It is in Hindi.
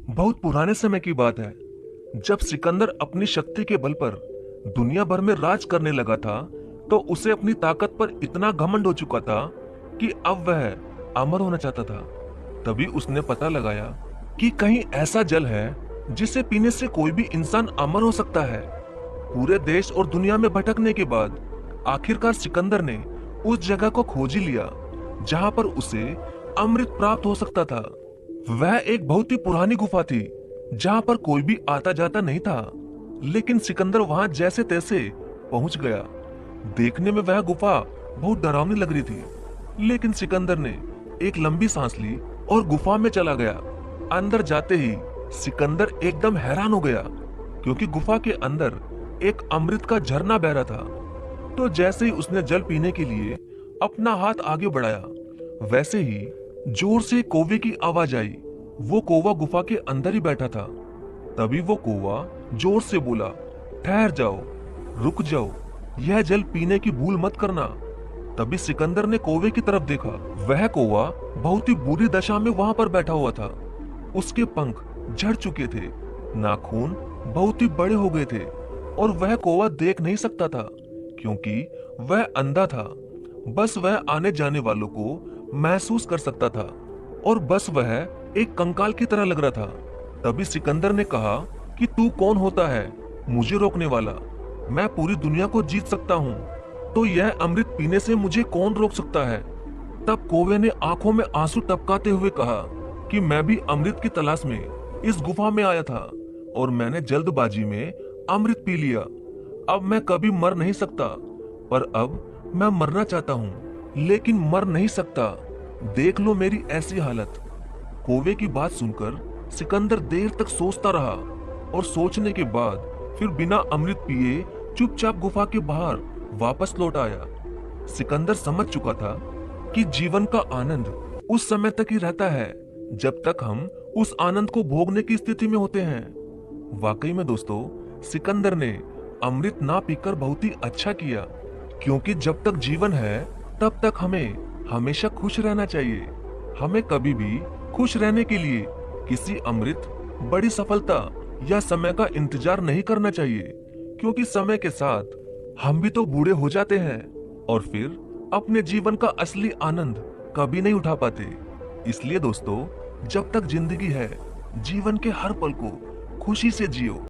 बहुत पुराने समय की बात है, जब सिकंदर अपनी शक्ति के बल पर दुनिया भर में राज करने लगा था, तो उसे अपनी ताकत पर इतना घमंड हो चुका था कि अब वह अमर होना चाहता था। तभी उसने पता लगाया कि कहीं ऐसा जल है जिसे पीने से कोई भी इंसान अमर हो सकता है। पूरे देश और दुनिया में भटकने के बाद आखिरकार सिकंदर ने उस जगह को खोज ही लिया जहां पर उसे अमृत प्राप्त हो सकता था। वह एक बहुत ही पुरानी गुफा थी जहां पर कोई भी आता जाता नहीं था, लेकिन सिकंदर वहां जैसे तैसे पहुंच गया। देखने में वह गुफा बहुत डरावनी लग रही थी, लेकिन सिकंदर ने एक लंबी सांस ली और गुफा में चला गया। अंदर जाते ही सिकंदर एकदम हैरान हो गया, क्योंकि गुफा के अंदर एक अमृत का झरना बह रहा था। तो जैसे ही उसने जल पीने के लिए अपना हाथ आगे बढ़ाया, वैसे ही जोर से कौवे की आवाज आई। वो कौवा गुफा के अंदर ही बैठा था। तभी वो कौवा जोर से बोला, ठहर जाओ, रुक जाओ, यह जल पीने की भूल मत करना। तभी सिकंदर ने कौवे की तरफ देखा। वह कौवा बहुत ही बुरी दशा में वहां पर बैठा हुआ था। उसके पंख झड़ चुके थे, नाखून बहुत ही बड़े हो गए थे और वह कौवा देख नहीं सकता था, क्योंकि वह अंधा था। बस वह आने जाने वालों को महसूस कर सकता था और बस वह एक कंकाल की तरह लग रहा था। तभी सिकंदर ने कहा कि तू कौन होता है मुझे रोकने वाला? मैं पूरी दुनिया को जीत सकता हूँ, तो यह अमृत पीने से मुझे कौन रोक सकता है? तब कौवे ने आंखों में आंसू टपकाते हुए कहा कि मैं भी अमृत की तलाश में इस गुफा में आया था और मैंने जल्दबाजी में अमृत पी लिया। अब मैं कभी मर नहीं सकता, पर अब मैं मरना चाहता हूँ, लेकिन मर नहीं सकता। देख लो मेरी ऐसी हालत। कौवे की बात सुनकर सिकंदर देर तक सोचता रहा और सोचने के बाद फिर बिना अमृत पिए चुपचाप गुफा के बाहर वापस लौट आया। सिकंदर समझ चुका था कि जीवन का आनंद उस समय तक ही रहता है जब तक हम उस आनंद को भोगने की स्थिति में होते हैं। वाकई में दोस्तों, सिकंदर ने अमृत ना पीकर बहुत ही अच्छा किया, क्योंकि जब तक जीवन है तब तक हमें हमेशा खुश रहना चाहिए। हमें कभी भी खुश रहने के लिए किसी अमृत, बड़ी सफलता या समय का इंतजार नहीं करना चाहिए, क्योंकि समय के साथ हम भी तो बूढ़े हो जाते हैं और फिर अपने जीवन का असली आनंद कभी नहीं उठा पाते। इसलिए दोस्तों, जब तक जिंदगी है, जीवन के हर पल को खुशी से जियो।